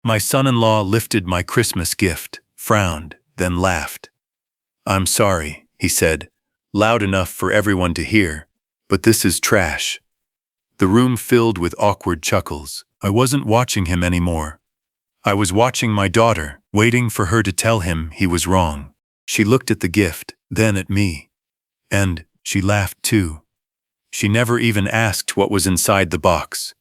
My son-in-law lifted my Christmas gift, frowned, then laughed. "I'm sorry," he said, loud enough for everyone to hear, "but this is trash." The room filled with awkward chuckles. I wasn't watching him anymore. I was watching my daughter, waiting for her to tell him he was wrong. She looked at the gift, then at me. And she laughed too. She never even asked what was inside the box.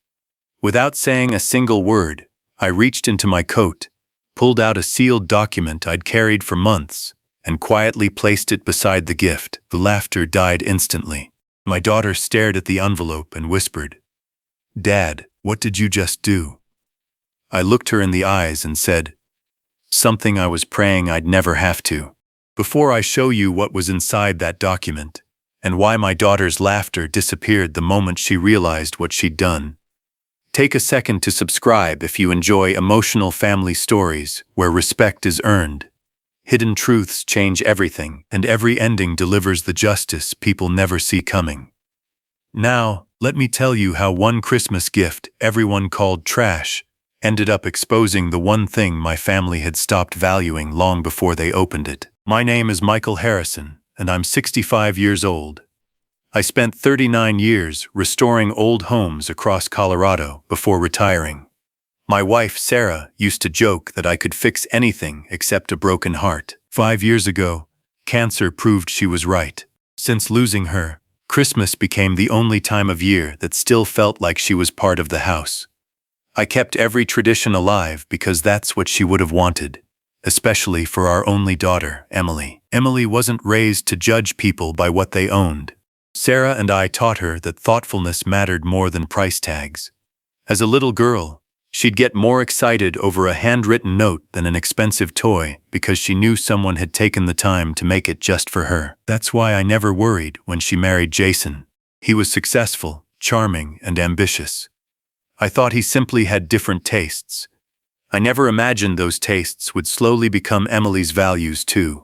Without saying a single word, I reached into my coat, pulled out a sealed document I'd carried for months, and quietly placed it beside the gift. The laughter died instantly. My daughter stared at the envelope and whispered, "Dad, what did you just do?" I looked her in the eyes and said, "Something I was praying I'd never have to." Before I show you what was inside that document, and why my daughter's laughter disappeared the moment she realized what she'd done, take a second to subscribe if you enjoy emotional family stories where respect is earned. Hidden truths change everything, and every ending delivers the justice people never see coming. Now, let me tell you how one Christmas gift everyone called trash ended up exposing the one thing my family had stopped valuing long before they opened it. My name is Michael Harrison, and I'm 65 years old. I spent 39 years restoring old homes across Colorado before retiring. My wife, Sarah, used to joke that I could fix anything except a broken heart. 5 years ago, cancer proved she was right. Since losing her, Christmas became the only time of year that still felt like she was part of the house. I kept every tradition alive because that's what she would have wanted, especially for our only daughter, Emily. Emily wasn't raised to judge people by what they owned. Sarah and I taught her that thoughtfulness mattered more than price tags. As a little girl, she'd get more excited over a handwritten note than an expensive toy because she knew someone had taken the time to make it just for her. That's why I never worried when she married Jason. He was successful, charming, and ambitious. I thought he simply had different tastes. I never imagined those tastes would slowly become Emily's values too.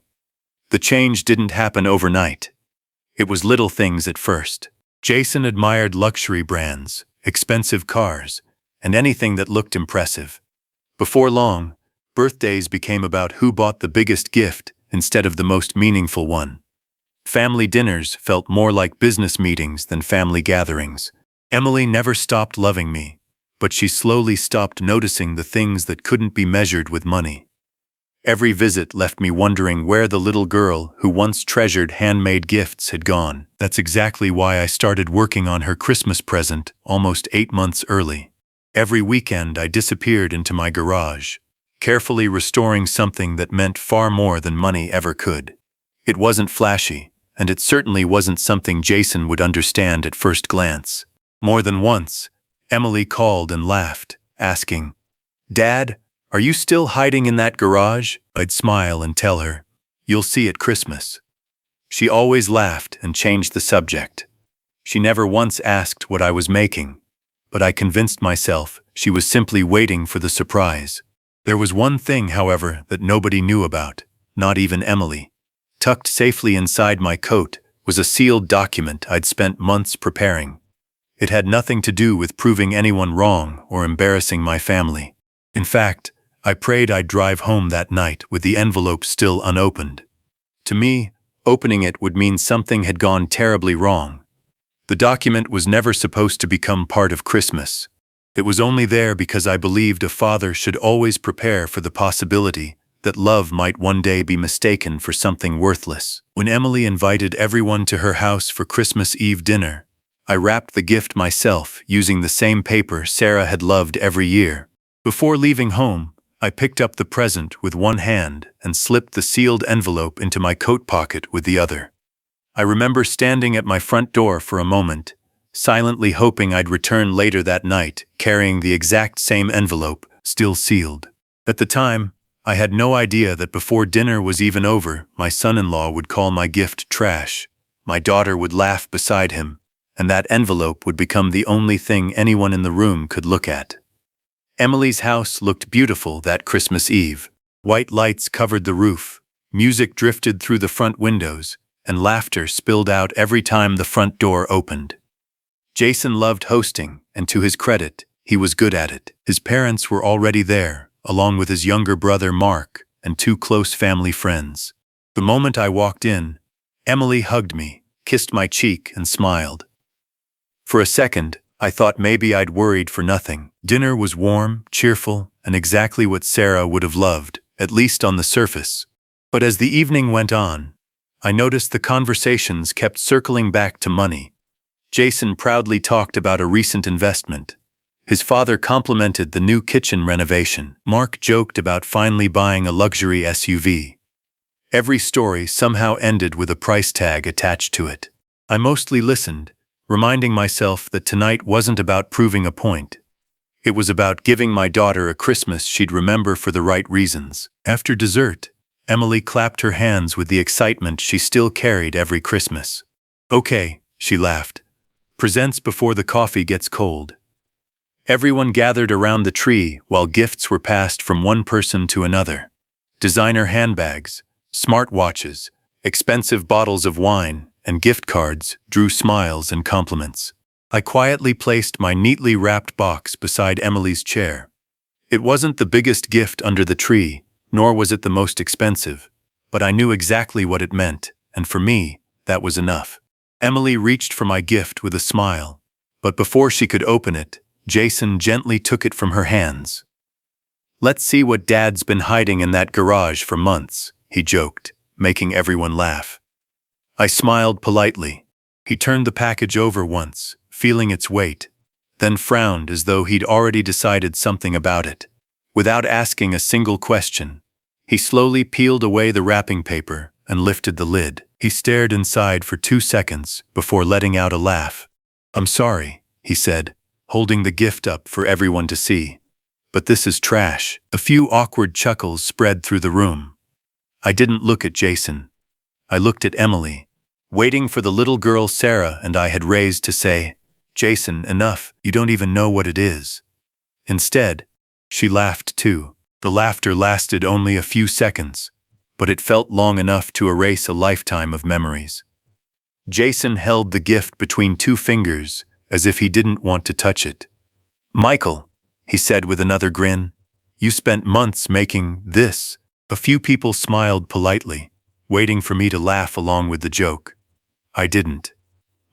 The change didn't happen overnight. It was little things at first. Jason admired luxury brands, expensive cars, and anything that looked impressive. Before long, birthdays became about who bought the biggest gift instead of the most meaningful one. Family dinners felt more like business meetings than family gatherings. Emily never stopped loving me, but she slowly stopped noticing the things that couldn't be measured with money. Every visit left me wondering where the little girl who once treasured handmade gifts had gone. That's exactly why I started working on her Christmas present almost 8 months early. Every weekend I disappeared into my garage, carefully restoring something that meant far more than money ever could. It wasn't flashy, and it certainly wasn't something Jason would understand at first glance. More than once, Emily called and laughed, asking, "Dad, are you still hiding in that garage?" I'd smile and tell her, "You'll see at Christmas." She always laughed and changed the subject. She never once asked what I was making, but I convinced myself she was simply waiting for the surprise. There was one thing, however, that nobody knew about, not even Emily. Tucked safely inside my coat was a sealed document I'd spent months preparing. It had nothing to do with proving anyone wrong or embarrassing my family. In fact, I prayed I'd drive home that night with the envelope still unopened. To me, opening it would mean something had gone terribly wrong. The document was never supposed to become part of Christmas. It was only there because I believed a father should always prepare for the possibility that love might one day be mistaken for something worthless. When Emily invited everyone to her house for Christmas Eve dinner, I wrapped the gift myself using the same paper Sarah had loved every year. Before leaving home, I picked up the present with one hand and slipped the sealed envelope into my coat pocket with the other. I remember standing at my front door for a moment, silently hoping I'd return later that night carrying the exact same envelope, still sealed. At the time, I had no idea that before dinner was even over, my son-in-law would call my gift trash, my daughter would laugh beside him, and that envelope would become the only thing anyone in the room could look at. Emily's house looked beautiful that Christmas Eve. White lights covered the roof, music drifted through the front windows, and laughter spilled out every time the front door opened. Jason loved hosting, and to his credit, he was good at it. His parents were already there, along with his younger brother Mark and two close family friends. The moment I walked in, Emily hugged me, kissed my cheek, and smiled. For a second, I thought maybe I'd worried for nothing. Dinner was warm, cheerful, and exactly what Sarah would have loved, at least on the surface. But as the evening went on, I noticed the conversations kept circling back to money. Jason proudly talked about a recent investment. His father complimented the new kitchen renovation. Mark joked about finally buying a luxury SUV. Every story somehow ended with a price tag attached to it. I mostly listened, reminding myself that tonight wasn't about proving a point. It was about giving my daughter a Christmas she'd remember for the right reasons. After dessert, Emily clapped her hands with the excitement she still carried every Christmas. "Okay," she laughed. "Presents before the coffee gets cold." Everyone gathered around the tree while gifts were passed from one person to another. Designer handbags, smartwatches, expensive bottles of wine, and gift cards drew smiles and compliments. I quietly placed my neatly wrapped box beside Emily's chair. It wasn't the biggest gift under the tree, nor was it the most expensive, but I knew exactly what it meant, and for me, that was enough. Emily reached for my gift with a smile, but before she could open it, Jason gently took it from her hands. "Let's see what Dad's been hiding in that garage for months," he joked, making everyone laugh. I smiled politely. He turned the package over once, feeling its weight, then frowned as though he'd already decided something about it. Without asking a single question, he slowly peeled away the wrapping paper and lifted the lid. He stared inside for 2 seconds before letting out a laugh. "I'm sorry," he said, holding the gift up for everyone to see. "But this is trash." A few awkward chuckles spread through the room. I didn't look at Jason. I looked at Emily, waiting for the little girl Sarah and I had raised to say, "Jason, enough, you don't even know what it is." Instead, she laughed too. The laughter lasted only a few seconds, but it felt long enough to erase a lifetime of memories. Jason held the gift between 2 fingers, as if he didn't want to touch it. "Michael," he said with another grin, "you spent months making this." A few people smiled politely, waiting for me to laugh along with the joke. I didn't.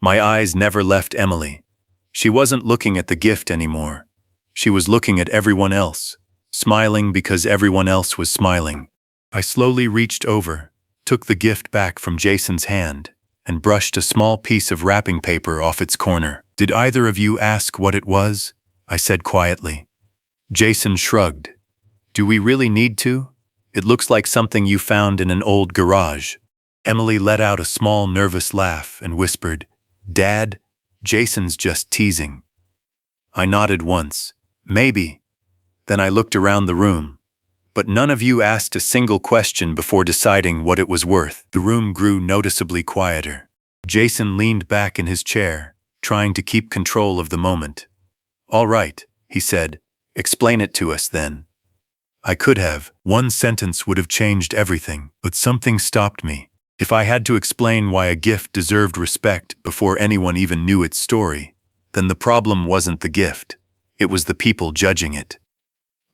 My eyes never left Emily. She wasn't looking at the gift anymore. She was looking at everyone else, smiling because everyone else was smiling. I slowly reached over, took the gift back from Jason's hand, and brushed a small piece of wrapping paper off its corner. "Did either of you ask what it was?" I said quietly. Jason shrugged. "Do we really need to? It looks like something you found in an old garage." Emily let out a small nervous laugh and whispered, "Dad, Jason's just teasing." I nodded once. "Maybe." Then I looked around the room. "But none of you asked a single question before deciding what it was worth." The room grew noticeably quieter. Jason leaned back in his chair, trying to keep control of the moment. "All right," he said. "Explain it to us then." I could have. One sentence would have changed everything, but something stopped me. If I had to explain why a gift deserved respect before anyone even knew its story, then the problem wasn't the gift. It was the people judging it.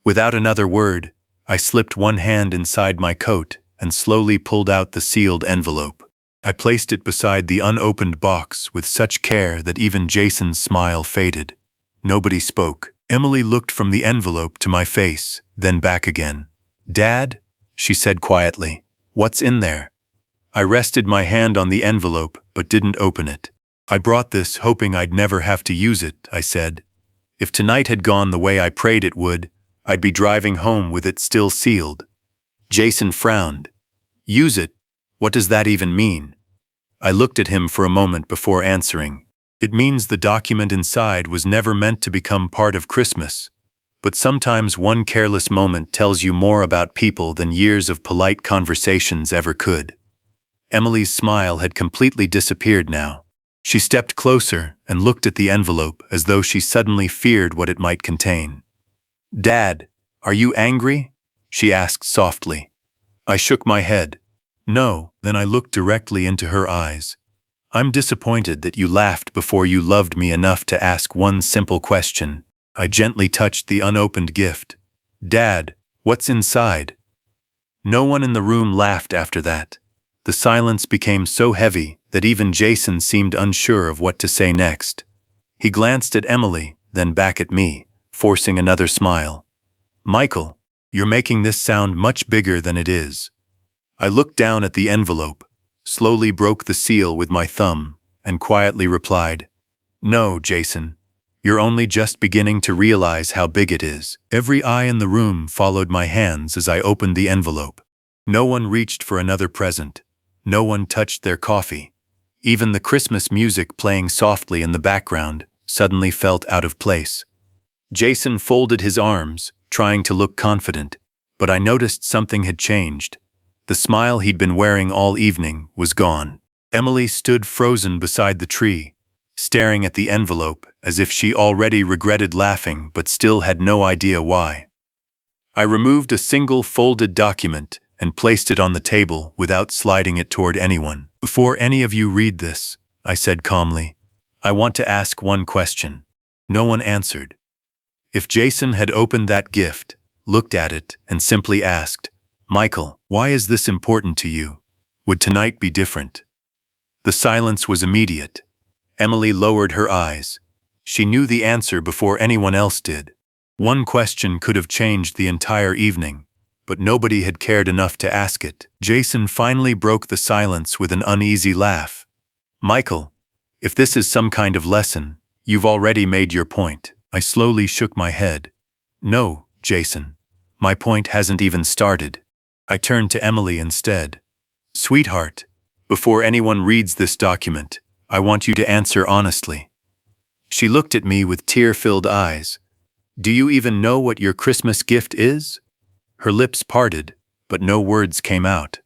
Without another word, I slipped one hand inside my coat and slowly pulled out the sealed envelope. I placed it beside the unopened box with such care that even Jason's smile faded. Nobody spoke. Emily looked from the envelope to my face, then back again. "Dad," she said quietly, "what's in there?" I rested my hand on the envelope, but didn't open it. "I brought this hoping I'd never have to use it," I said. "If tonight had gone the way I prayed it would, I'd be driving home with it still sealed." Jason frowned. "Use it? What does that even mean?" I looked at him for a moment before answering. "It means the document inside was never meant to become part of Christmas. But sometimes one careless moment tells you more about people than years of polite conversations ever could." Emily's smile had completely disappeared now. She stepped closer and looked at the envelope as though she suddenly feared what it might contain. "Dad, are you angry?" she asked softly. I shook my head. "No." Then I looked directly into her eyes. "I'm disappointed that you laughed before you loved me enough to ask one simple question." I gently touched the unopened gift. "Dad, What's inside? No one in the room laughed after that. The silence became so heavy that even Jason seemed unsure of what to say next. He glanced at Emily, then back at me, forcing another smile. Michael, you're making this sound much bigger than it is. I looked down at the envelope, slowly broke the seal with my thumb, and quietly replied, No, Jason. You're only just beginning to realize how big it is. Every eye in the room followed my hands as I opened the envelope. No one reached for another present. No one touched their coffee. Even the Christmas music playing softly in the background suddenly felt out of place. Jason folded his arms, trying to look confident, but I noticed something had changed. The smile he'd been wearing all evening was gone. Emily stood frozen beside the tree, staring at the envelope as if she already regretted laughing but still had no idea why. I removed a single folded document and placed it on the table without sliding it toward anyone. Before any of you read this, I said calmly, I want to ask one question. No one answered. If Jason had opened that gift, looked at it, and simply asked, Michael, why is this important to you? Would tonight be different? The silence was immediate. Emily lowered her eyes. She knew the answer before anyone else did. One question could have changed the entire evening, but nobody had cared enough to ask it. Jason finally broke the silence with an uneasy laugh. Michael, if this is some kind of lesson, you've already made your point. I slowly shook my head. No, Jason. My point hasn't even started. I turned to Emily instead. Sweetheart, before anyone reads this document, I want you to answer honestly. She looked at me with tear-filled eyes. Do you even know what your Christmas gift is? Her lips parted, but no words came out.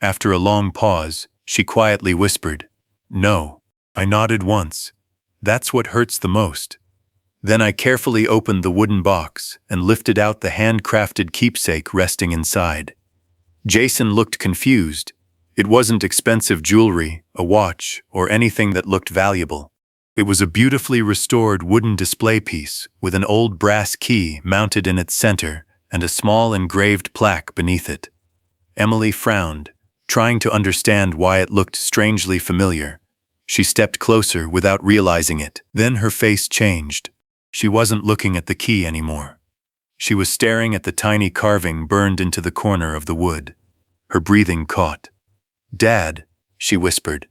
After a long pause, she quietly whispered, No. I nodded once. That's what hurts the most. Then I carefully opened the wooden box and lifted out the handcrafted keepsake resting inside. Jason looked confused. It wasn't expensive jewelry, a watch, or anything that looked valuable. It was a beautifully restored wooden display piece with an old brass key mounted in its center and a small engraved plaque beneath it. Emily frowned, trying to understand why it looked strangely familiar. She stepped closer without realizing it. Then her face changed. She wasn't looking at the key anymore. She was staring at the tiny carving burned into the corner of the wood. Her breathing caught. Dad, she whispered,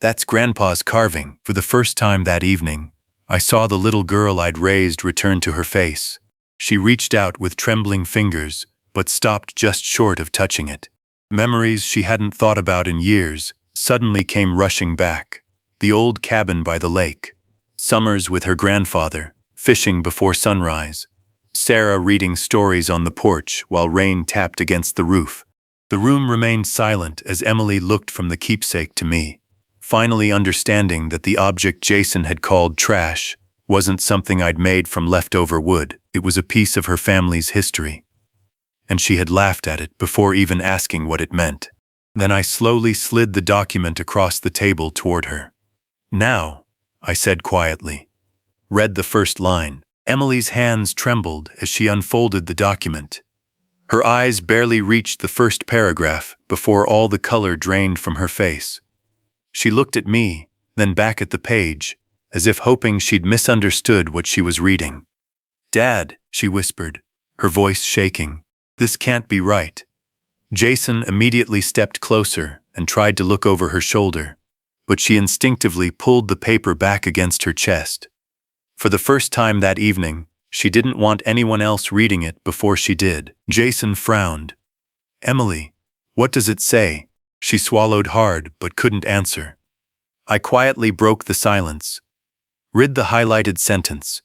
that's Grandpa's carving. For the first time that evening, I saw the little girl I'd raised return to her face. She reached out with trembling fingers, but stopped just short of touching it. Memories she hadn't thought about in years suddenly came rushing back. The old cabin by the lake, summers with her grandfather, fishing before sunrise, Sarah reading stories on the porch while rain tapped against the roof. The room remained silent as Emily looked from the keepsake to me, finally understanding that the object Jason had called trash wasn't something I'd made from leftover wood. It was a piece of her family's history. And she had laughed at it before even asking what it meant. Then I slowly slid the document across the table toward her. Now, I said quietly. Read the first line. Emily's hands trembled as she unfolded the document. Her eyes barely reached the first paragraph before all the color drained from her face. She looked at me, then back at the page, as if hoping she'd misunderstood what she was reading. Dad, she whispered, her voice shaking, this can't be right. Jason immediately stepped closer and tried to look over her shoulder, but she instinctively pulled the paper back against her chest. For the first time that evening, she didn't want anyone else reading it before she did. Jason frowned. Emily, what does it say? She swallowed hard but couldn't answer. I quietly broke the silence. Read the highlighted sentence.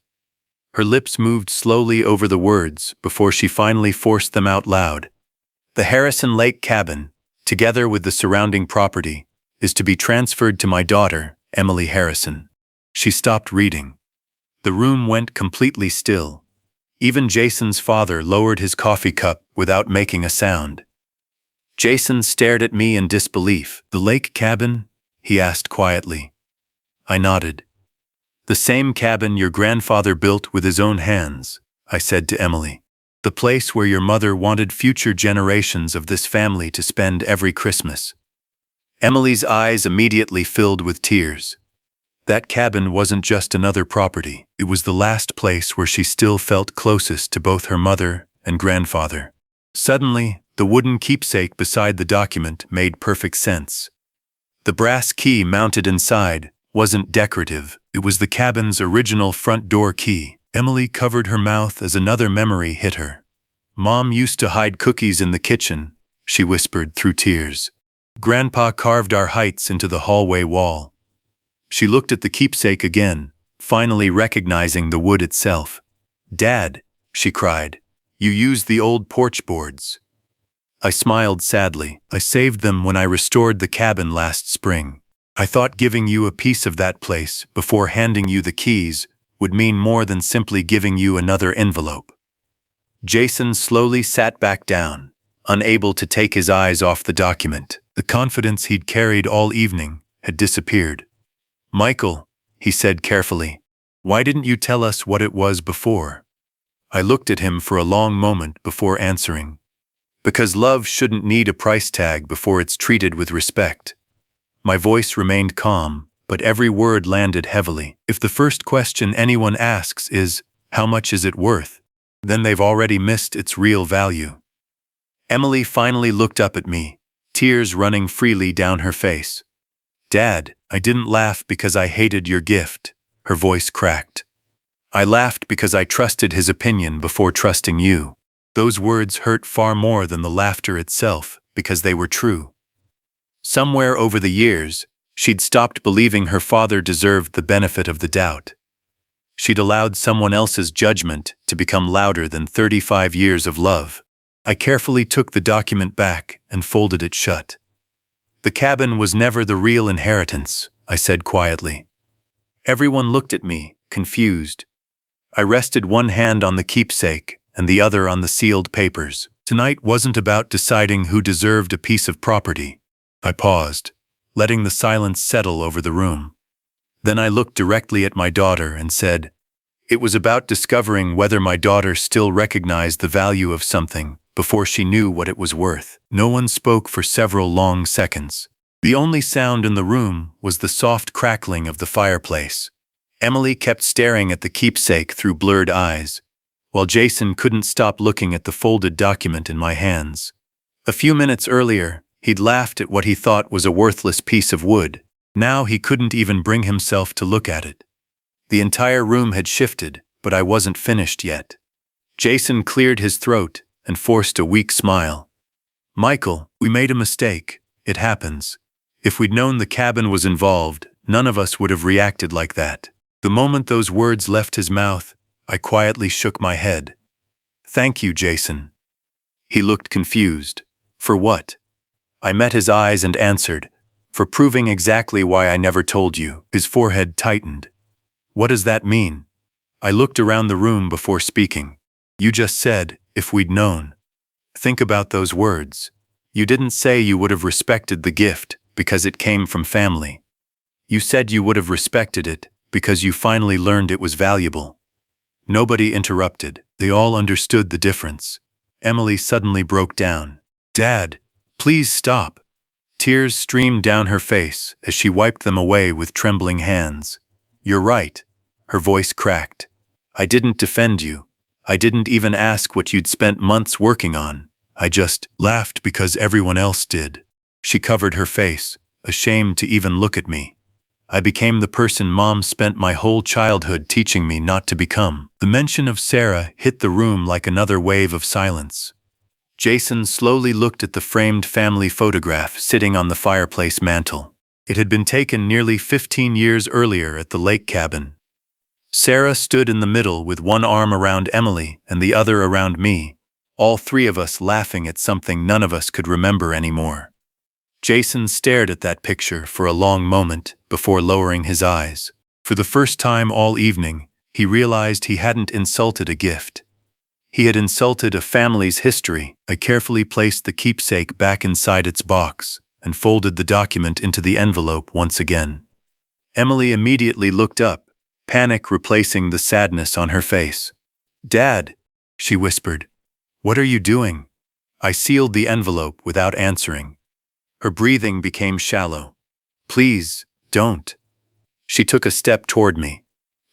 Her lips moved slowly over the words before she finally forced them out loud. The Harrison Lake cabin, together with the surrounding property, is to be transferred to my daughter, Emily Harrison. She stopped reading. The room went completely still. Even Jason's father lowered his coffee cup without making a sound. Jason stared at me in disbelief. The lake cabin? He asked quietly. I nodded. The same cabin your grandfather built with his own hands, I said to Emily. The place where your mother wanted future generations of this family to spend every Christmas. Emily's eyes immediately filled with tears. That cabin wasn't just another property. It was the last place where she still felt closest to both her mother and grandfather. Suddenly, the wooden keepsake beside the document made perfect sense. The brass key mounted inside wasn't decorative. It was the cabin's original front door key. Emily covered her mouth as another memory hit her. "Mom used to hide cookies in the kitchen," she whispered through tears. "Grandpa carved our heights into the hallway wall." She looked at the keepsake again, finally recognizing the wood itself. "Dad," she cried, "you used the old porch boards." I smiled sadly. "I saved them when I restored the cabin last spring. I thought giving you a piece of that place before handing you the keys would mean more than simply giving you another envelope." Jason slowly sat back down, unable to take his eyes off the document. The confidence he'd carried all evening had disappeared. "Michael," he said carefully, "why didn't you tell us what it was before?" I looked at him for a long moment before answering. "Because love shouldn't need a price tag before it's treated with respect." My voice remained calm, but every word landed heavily. If the first question anyone asks is, "How much is it worth?" then they've already missed its real value. Emily finally looked up at me, tears running freely down her face. "Dad, I didn't laugh because I hated your gift," her voice cracked. "I laughed because I trusted his opinion before trusting you." Those words hurt far more than the laughter itself, because they were true. Somewhere over the years, she'd stopped believing her father deserved the benefit of the doubt. She'd allowed someone else's judgment to become louder than 35 years of love. I carefully took the document back and folded it shut. "The cabin was never the real inheritance," I said quietly. Everyone looked at me, confused. I rested one hand on the keepsake and the other on the sealed papers. Tonight wasn't about deciding who deserved a piece of property. I paused, letting the silence settle over the room. Then I looked directly at my daughter and said, it was about discovering whether my daughter still recognized the value of something before she knew what it was worth. No one spoke for several long seconds. The only sound in the room was the soft crackling of the fireplace. Emily kept staring at the keepsake through blurred eyes, while Jason couldn't stop looking at the folded document in my hands. A few minutes earlier, he'd laughed at what he thought was a worthless piece of wood. Now he couldn't even bring himself to look at it. The entire room had shifted, but I wasn't finished yet. Jason cleared his throat and forced a weak smile. "Michael, we made a mistake. It happens. If we'd known the cabin was involved, none of us would have reacted like that." The moment those words left his mouth, I quietly shook my head. "Thank you, Jason." He looked confused. "For what?" I met his eyes and answered, "For proving exactly why I never told you." His forehead tightened. "What does that mean?" I looked around the room before speaking. "You just said, if we'd known." Think about those words. You didn't say you would have respected the gift because it came from family. You said you would have respected it because you finally learned it was valuable. Nobody interrupted. They all understood the difference. Emily suddenly broke down. "Dad, please stop." Tears streamed down her face as she wiped them away with trembling hands. "You're right." Her voice cracked. "I didn't defend you. I didn't even ask what you'd spent months working on. I just laughed because everyone else did." She covered her face, ashamed to even look at me. I became the person Mom spent my whole childhood teaching me not to become. The mention of Sarah hit the room like another wave of silence. Jason slowly looked at the framed family photograph sitting on the fireplace mantel. It had been taken nearly 15 years earlier at the lake cabin. Sarah stood in the middle with one arm around Emily and the other around me, all three of us laughing at something none of us could remember anymore. Jason stared at that picture for a long moment before lowering his eyes. For the first time all evening, he realized he hadn't insulted a gift. He had insulted a family's history. I carefully placed the keepsake back inside its box and folded the document into the envelope once again. Emily immediately looked up, panic replacing the sadness on her face. "Dad," she whispered, What are you doing? I sealed the envelope without answering. Her breathing became shallow. Please, don't. She took a step toward me.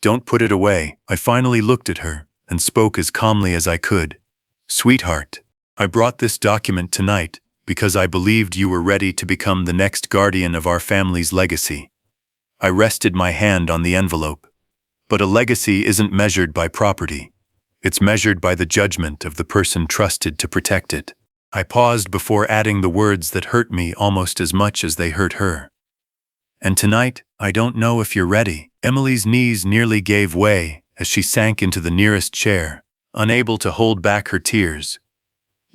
Don't put it away. I finally looked at her and spoke as calmly as I could. Sweetheart, I brought this document tonight because I believed you were ready to become the next guardian of our family's legacy. I rested my hand on the envelope. But a legacy isn't measured by property. It's measured by the judgment of the person trusted to protect it. I paused before adding the words that hurt me almost as much as they hurt her. And tonight, I don't know if you're ready. Emily's knees nearly gave way as she sank into the nearest chair, unable to hold back her tears.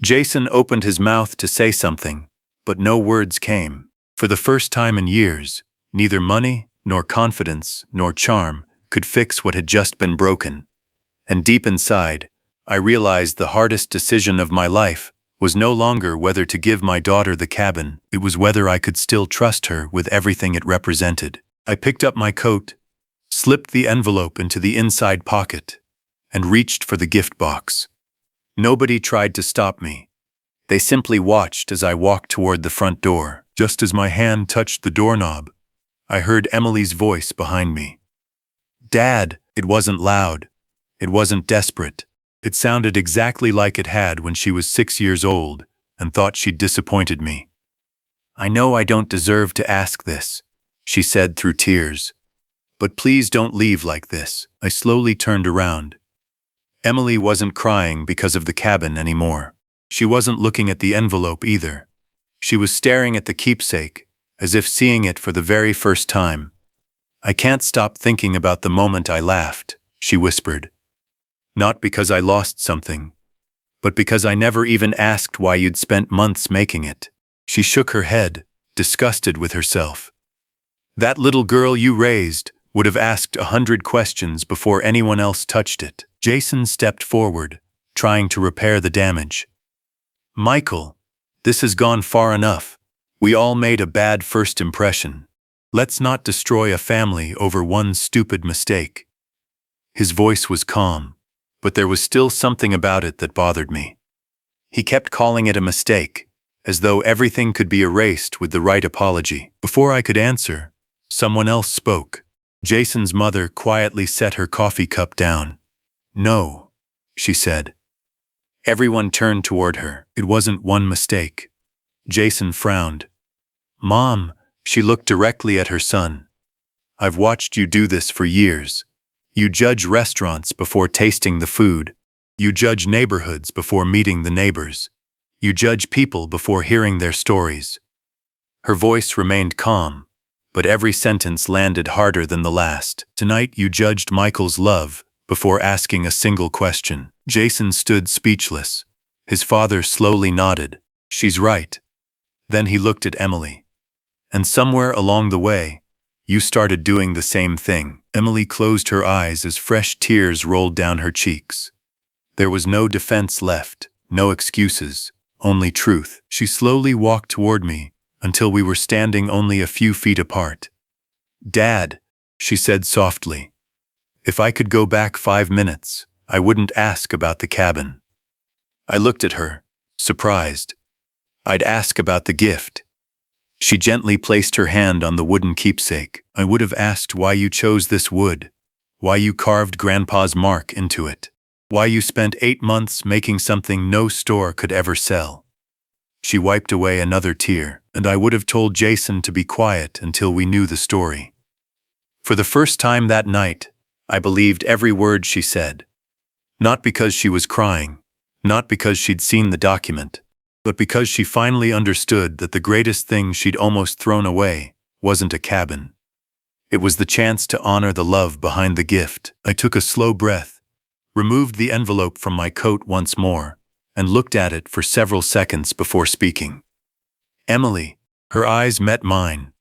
Jason opened his mouth to say something, but no words came. For the first time in years, neither money, nor confidence, nor charm could fix what had just been broken. And deep inside, I realized the hardest decision of my life was no longer whether to give my daughter the cabin, it was whether I could still trust her with everything it represented. I picked up my coat, slipped the envelope into the inside pocket, and reached for the gift box. Nobody tried to stop me. They simply watched as I walked toward the front door. Just as my hand touched the doorknob, I heard Emily's voice behind me. Dad, it wasn't loud. It wasn't desperate. It sounded exactly like it had when she was 6 years old and thought she'd disappointed me. I know I don't deserve to ask this, she said through tears. But please don't leave like this. I slowly turned around. Emily wasn't crying because of the cabin anymore. She wasn't looking at the envelope either. She was staring at the keepsake, as if seeing it for the very first time. I can't stop thinking about the moment I laughed, she whispered. Not because I lost something, but because I never even asked why you'd spent months making it. She shook her head, disgusted with herself. That little girl you raised would have asked 100 questions before anyone else touched it. Jason stepped forward, trying to repair the damage. Michael, this has gone far enough. We all made a bad first impression. Let's not destroy a family over one stupid mistake. His voice was calm, but there was still something about it that bothered me. He kept calling it a mistake, as though everything could be erased with the right apology. Before I could answer, someone else spoke. Jason's mother quietly set her coffee cup down. No, she said. Everyone turned toward her. It wasn't one mistake. Jason frowned. Mom, she looked directly at her son. I've watched you do this for years. You judge restaurants before tasting the food. You judge neighborhoods before meeting the neighbors. You judge people before hearing their stories. Her voice remained calm, but every sentence landed harder than the last. Tonight you judged Michael's love before asking a single question. Jason stood speechless. His father slowly nodded. She's right. Then he looked at Emily. And somewhere along the way, you started doing the same thing. Emily closed her eyes as fresh tears rolled down her cheeks. There was no defense left, no excuses, only truth. She slowly walked toward me until we were standing only a few feet apart. Dad, she said softly, if I could go back 5 minutes, I wouldn't ask about the cabin. I looked at her, surprised. I'd ask about the gift. She gently placed her hand on the wooden keepsake. I would have asked why you chose this wood, why you carved Grandpa's mark into it, why you spent 8 months making something no store could ever sell. She wiped away another tear, and I would have told Jason to be quiet until we knew the story. For the first time that night, I believed every word she said. Not because she was crying, not because she'd seen the document, but because she finally understood that the greatest thing she'd almost thrown away wasn't a cabin. It was the chance to honor the love behind the gift. I took a slow breath, removed the envelope from my coat once more, and looked at it for several seconds before speaking. Emily, her eyes met mine.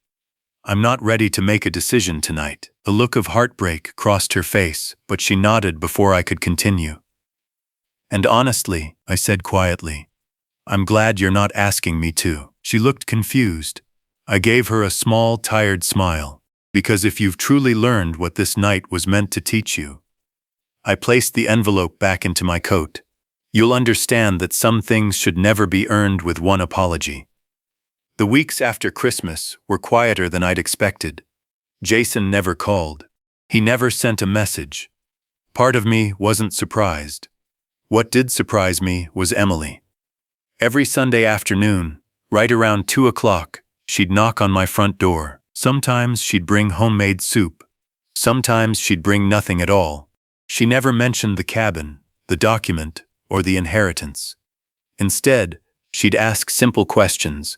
I'm not ready to make a decision tonight. A look of heartbreak crossed her face, but she nodded before I could continue. And honestly, I said quietly, I'm glad you're not asking me to. She looked confused. I gave her a small, tired smile, because if you've truly learned what this night was meant to teach you. I placed the envelope back into my coat. You'll understand that some things should never be earned with one apology. The weeks after Christmas were quieter than I'd expected. Jason never called. He never sent a message. Part of me wasn't surprised. What did surprise me was Emily. Every Sunday afternoon, right around 2 o'clock, she'd knock on my front door. Sometimes she'd bring homemade soup. Sometimes she'd bring nothing at all. She never mentioned the cabin, the document, or the inheritance. Instead, she'd ask simple questions.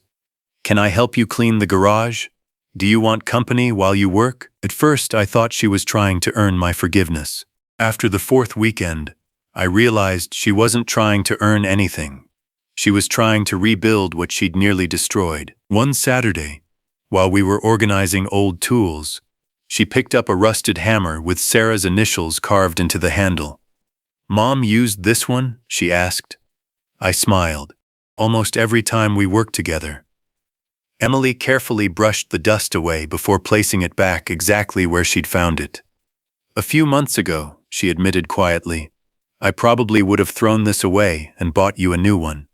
Can I help you clean the garage? Do you want company while you work? At first, I thought she was trying to earn my forgiveness. After the 4th weekend, I realized she wasn't trying to earn anything. She was trying to rebuild what she'd nearly destroyed. One Saturday, while we were organizing old tools, she picked up a rusted hammer with Sarah's initials carved into the handle. "Mom used this one?" she asked. I smiled. Almost every time we worked together. Emily carefully brushed the dust away before placing it back exactly where she'd found it. "A few months ago," she admitted quietly, "I probably would have thrown this away and bought you a new one."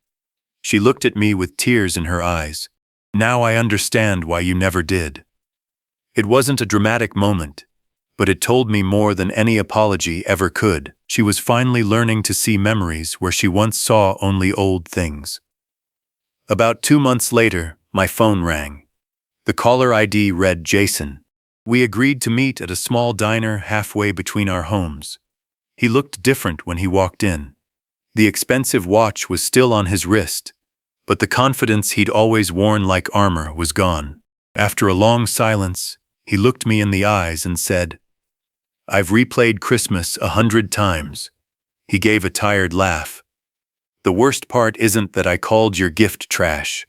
She looked at me with tears in her eyes. "Now I understand why you never did." It wasn't a dramatic moment, but it told me more than any apology ever could. She was finally learning to see memories where she once saw only old things. About 2 months later, my phone rang. The caller ID read Jason. We agreed to meet at a small diner halfway between our homes. He looked different when he walked in. The expensive watch was still on his wrist, but the confidence he'd always worn like armor was gone. After a long silence, he looked me in the eyes and said, "I've replayed Christmas 100 times." He gave a tired laugh. "The worst part isn't that I called your gift trash.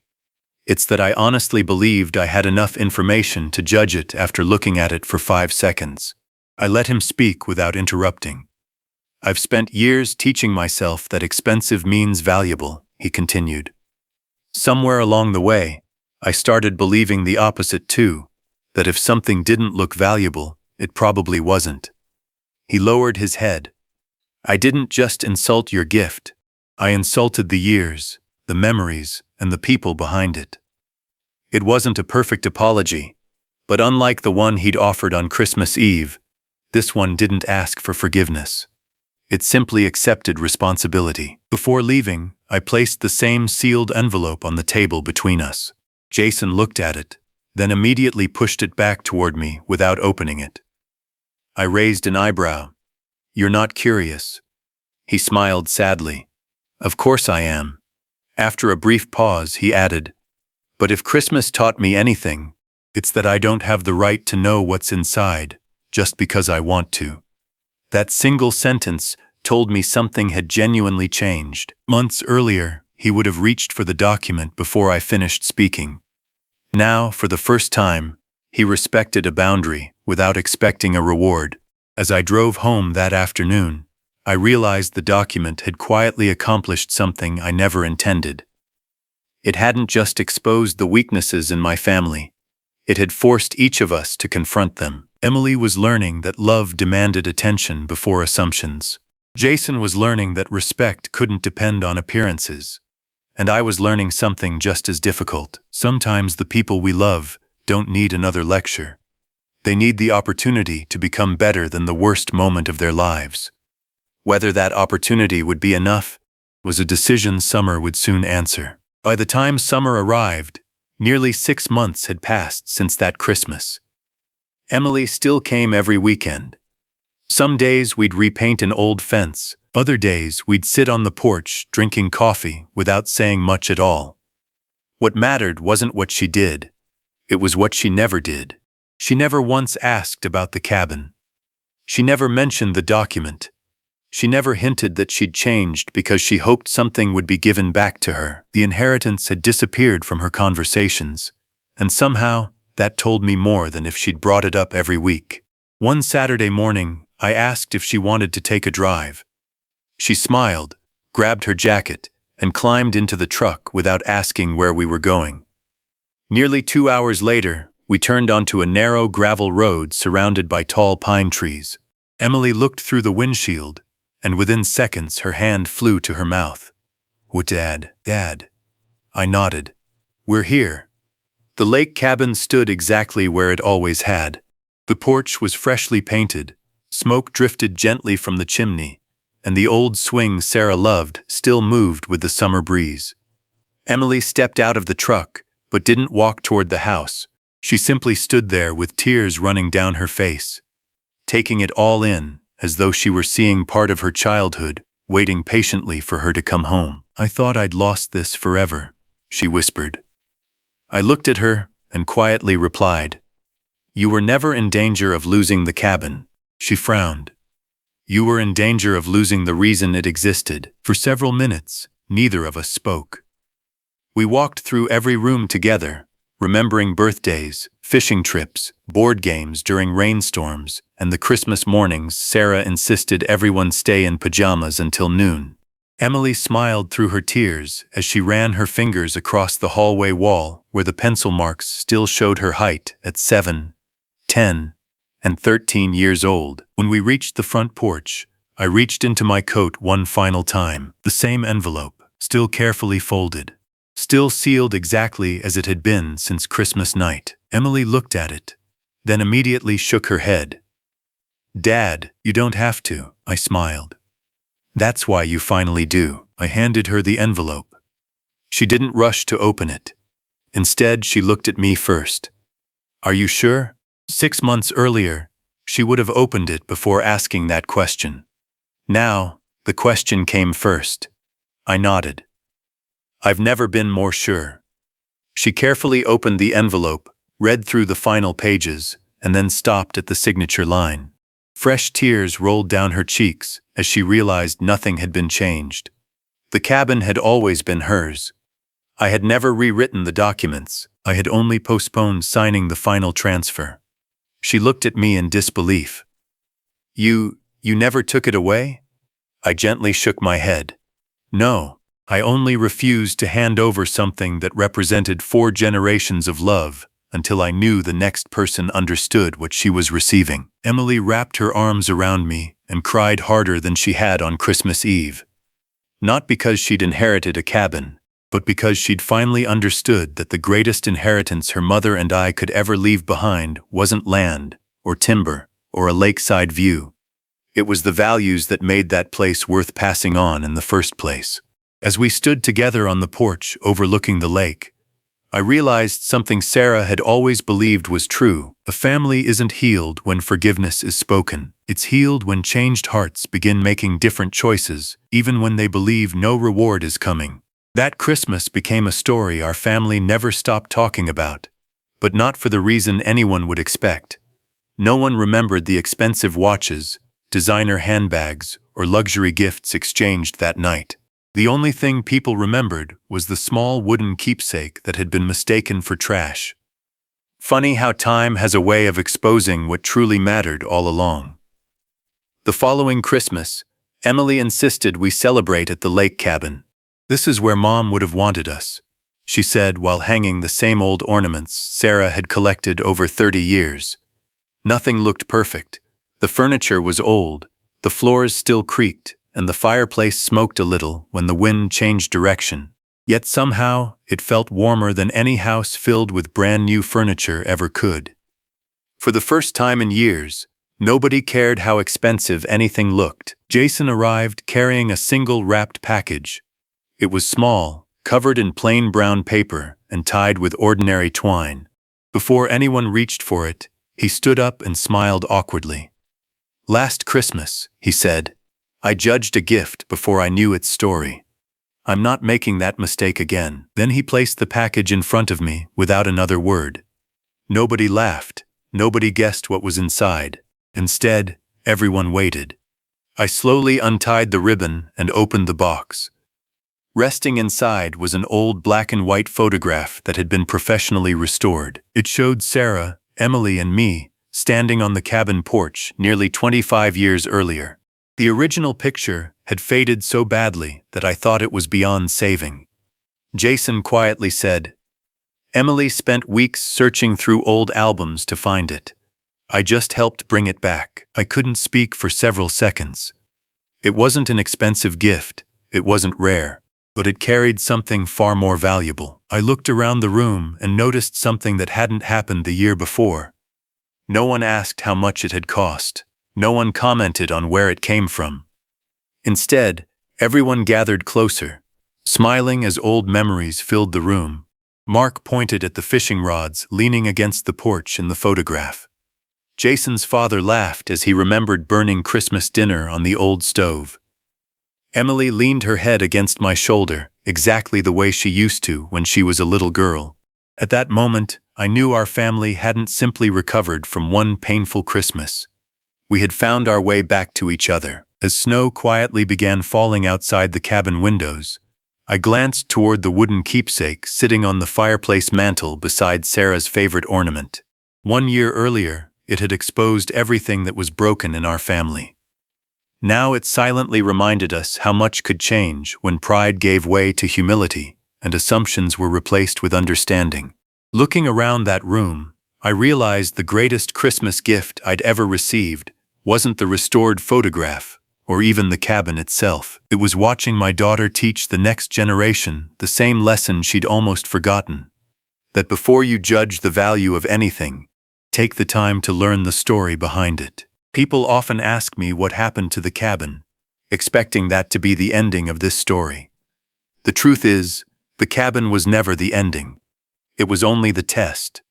It's that I honestly believed I had enough information to judge it after looking at it for 5 seconds. I let him speak without interrupting. "I've spent years teaching myself that expensive means valuable," he continued. "Somewhere along the way, I started believing the opposite too, that if something didn't look valuable, it probably wasn't." He lowered his head. "I didn't just insult your gift. I insulted the years, the memories, and the people behind it." It wasn't a perfect apology, but unlike the one he'd offered on Christmas Eve, this one didn't ask for forgiveness. It simply accepted responsibility. Before leaving, I placed the same sealed envelope on the table between us. Jason looked at it, then immediately pushed it back toward me without opening it. I raised an eyebrow. "You're not curious?" He smiled sadly. "Of course I am." After a brief pause, he added, "But if Christmas taught me anything, it's that I don't have the right to know what's inside, just because I want to." That single sentence told me something had genuinely changed. Months earlier, he would have reached for the document before I finished speaking. Now, for the first time, he respected a boundary without expecting a reward. As I drove home that afternoon, I realized the document had quietly accomplished something I never intended. It hadn't just exposed the weaknesses in my family. It had forced each of us to confront them. Emily was learning that love demanded attention before assumptions. Jason was learning that respect couldn't depend on appearances. And I was learning something just as difficult. Sometimes the people we love don't need another lecture. They need the opportunity to become better than the worst moment of their lives. Whether that opportunity would be enough was a decision Summer would soon answer. By the time summer arrived, nearly 6 months had passed since that Christmas. Emily still came every weekend. Some days we'd repaint an old fence. Other days we'd sit on the porch drinking coffee without saying much at all. What mattered wasn't what she did. It was what she never did. She never once asked about the cabin. She never mentioned the document. She never hinted that she'd changed because she hoped something would be given back to her. The inheritance had disappeared from her conversations, and somehow that told me more than if she'd brought it up every week. One Saturday morning, I asked if she wanted to take a drive. She smiled, grabbed her jacket, and climbed into the truck without asking where we were going. Nearly 2 hours later, we turned onto a narrow gravel road surrounded by tall pine trees. Emily looked through the windshield, and within seconds her hand flew to her mouth. "What, Dad? Dad?" I nodded. "We're here." The lake cabin stood exactly where it always had. The porch was freshly painted, smoke drifted gently from the chimney, and the old swing Sarah loved still moved with the summer breeze. Emily stepped out of the truck, but didn't walk toward the house. She simply stood there with tears running down her face, taking it all in, as though she were seeing part of her childhood, waiting patiently for her to come home. "I thought I'd lost this forever," she whispered. I looked at her and quietly replied, "You were never in danger of losing the cabin." She frowned. "You were in danger of losing the reason it existed." For several minutes, neither of us spoke. We walked through every room together, remembering birthdays, fishing trips, board games during rainstorms, and the Christmas mornings Sarah insisted everyone stay in pajamas until noon. Emily smiled through her tears as she ran her fingers across the hallway wall where the pencil marks still showed her height at 7, 10, and 13 years old. When we reached the front porch, I reached into my coat one final time. The same envelope, still carefully folded, still sealed exactly as it had been since Christmas night. Emily looked at it, then immediately shook her head. "Dad, you don't have to," I smiled. "That's why you finally do." I handed her the envelope. She didn't rush to open it. Instead, she looked at me first. "Are you sure?" 6 months earlier, she would have opened it before asking that question. Now, the question came first. I nodded. "I've never been more sure." She carefully opened the envelope, read through the final pages, and then stopped at the signature line. Fresh tears rolled down her cheeks as she realized nothing had been changed. The cabin had always been hers. I had never rewritten the documents. I had only postponed signing the final transfer. She looked at me in disbelief. You never took it away?" I gently shook my head. "No, I only refused to hand over something that represented 4 generations of love until I knew the next person understood what she was receiving." Emily wrapped her arms around me and cried harder than she had on Christmas Eve. Not because she'd inherited a cabin, but because she'd finally understood that the greatest inheritance her mother and I could ever leave behind wasn't land, or timber, or a lakeside view. It was the values that made that place worth passing on in the first place. As we stood together on the porch overlooking the lake, I realized something Sarah had always believed was true. A family isn't healed when forgiveness is spoken. It's healed when changed hearts begin making different choices, even when they believe no reward is coming. That Christmas became a story our family never stopped talking about, but not for the reason anyone would expect. No one remembered the expensive watches, designer handbags, or luxury gifts exchanged that night. The only thing people remembered was the small wooden keepsake that had been mistaken for trash. Funny how time has a way of exposing what truly mattered all along. The following Christmas, Emily insisted we celebrate at the lake cabin. "This is where Mom would have wanted us," she said while hanging the same old ornaments Sarah had collected over 30 years. Nothing looked perfect. The furniture was old, the floors still creaked, and the fireplace smoked a little when the wind changed direction. Yet somehow, it felt warmer than any house filled with brand new furniture ever could. For the first time in years, nobody cared how expensive anything looked. Jason arrived carrying a single wrapped package. It was small, covered in plain brown paper and tied with ordinary twine. Before anyone reached for it, he stood up and smiled awkwardly. "Last Christmas," he said, "I judged a gift before I knew its story. I'm not making that mistake again." Then he placed the package in front of me without another word. Nobody laughed. Nobody guessed what was inside. Instead, everyone waited. I slowly untied the ribbon and opened the box. Resting inside was an old black and white photograph that had been professionally restored. It showed Sarah, Emily, and me standing on the cabin porch nearly 25 years earlier. The original picture had faded so badly that I thought it was beyond saving. Jason quietly said, "Emily spent weeks searching through old albums to find it. I just helped bring it back." I couldn't speak for several seconds. It wasn't an expensive gift, it wasn't rare, but it carried something far more valuable. I looked around the room and noticed something that hadn't happened the year before. No one asked how much it had cost. No one commented on where it came from. Instead, everyone gathered closer, smiling as old memories filled the room. Mark pointed at the fishing rods leaning against the porch in the photograph. Jason's father laughed as he remembered burning Christmas dinner on the old stove. Emily leaned her head against my shoulder, exactly the way she used to when she was a little girl. At that moment, I knew our family hadn't simply recovered from one painful Christmas. We had found our way back to each other. As snow quietly began falling outside the cabin windows, I glanced toward the wooden keepsake sitting on the fireplace mantel beside Sarah's favorite ornament. 1 year earlier, it had exposed everything that was broken in our family. Now it silently reminded us how much could change when pride gave way to humility and assumptions were replaced with understanding. Looking around that room, I realized the greatest Christmas gift I'd ever received wasn't the restored photograph or even the cabin itself. It was watching my daughter teach the next generation the same lesson she'd almost forgotten: that before you judge the value of anything, take the time to learn the story behind it. People often ask me what happened to the cabin, expecting that to be the ending of this story. The truth is, the cabin was never the ending. It was only the test.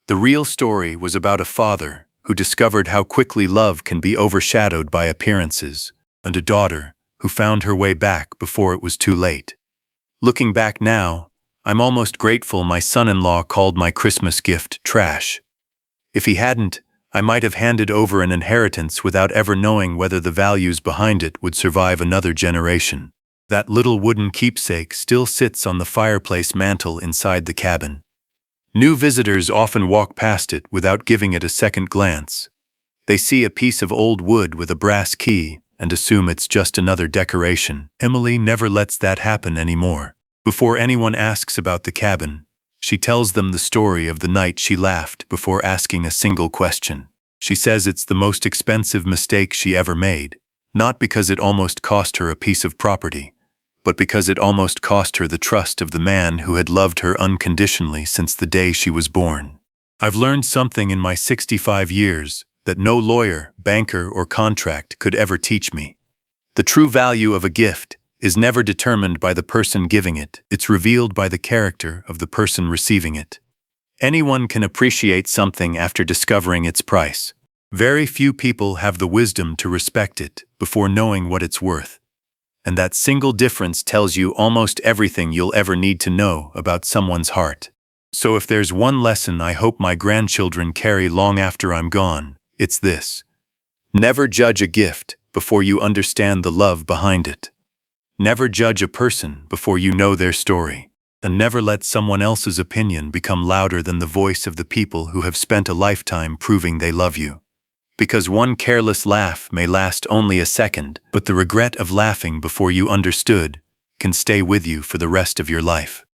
The real story was about a father who discovered how quickly love can be overshadowed by appearances, and a daughter who found her way back before it was too late. Looking back now, I'm almost grateful my son-in-law called my Christmas gift trash. If he hadn't, I might have handed over an inheritance without ever knowing whether the values behind it would survive another generation. That little wooden keepsake still sits on the fireplace mantel inside the cabin. New visitors often walk past it without giving it a second glance. They see a piece of old wood with a brass key and assume it's just another decoration. Emily never lets that happen anymore. Before anyone asks about the cabin, she tells them the story of the night she laughed before asking a single question. She says it's the most expensive mistake she ever made, not because it almost cost her a piece of property, but because it almost cost her the trust of the man who had loved her unconditionally since the day she was born. I've learned something in my 65 years that no lawyer, banker, or contract could ever teach me. The true value of a gift is never determined by the person giving it. It's revealed by the character of the person receiving it. Anyone can appreciate something after discovering its price. Very few people have the wisdom to respect it before knowing what it's worth. And that single difference tells you almost everything you'll ever need to know about someone's heart. So if there's one lesson I hope my grandchildren carry long after I'm gone, it's this: never judge a gift before you understand the love behind it. Never judge a person before you know their story. And never let someone else's opinion become louder than the voice of the people who have spent a lifetime proving they love you. Because one careless laugh may last only a second, but the regret of laughing before you understood can stay with you for the rest of your life.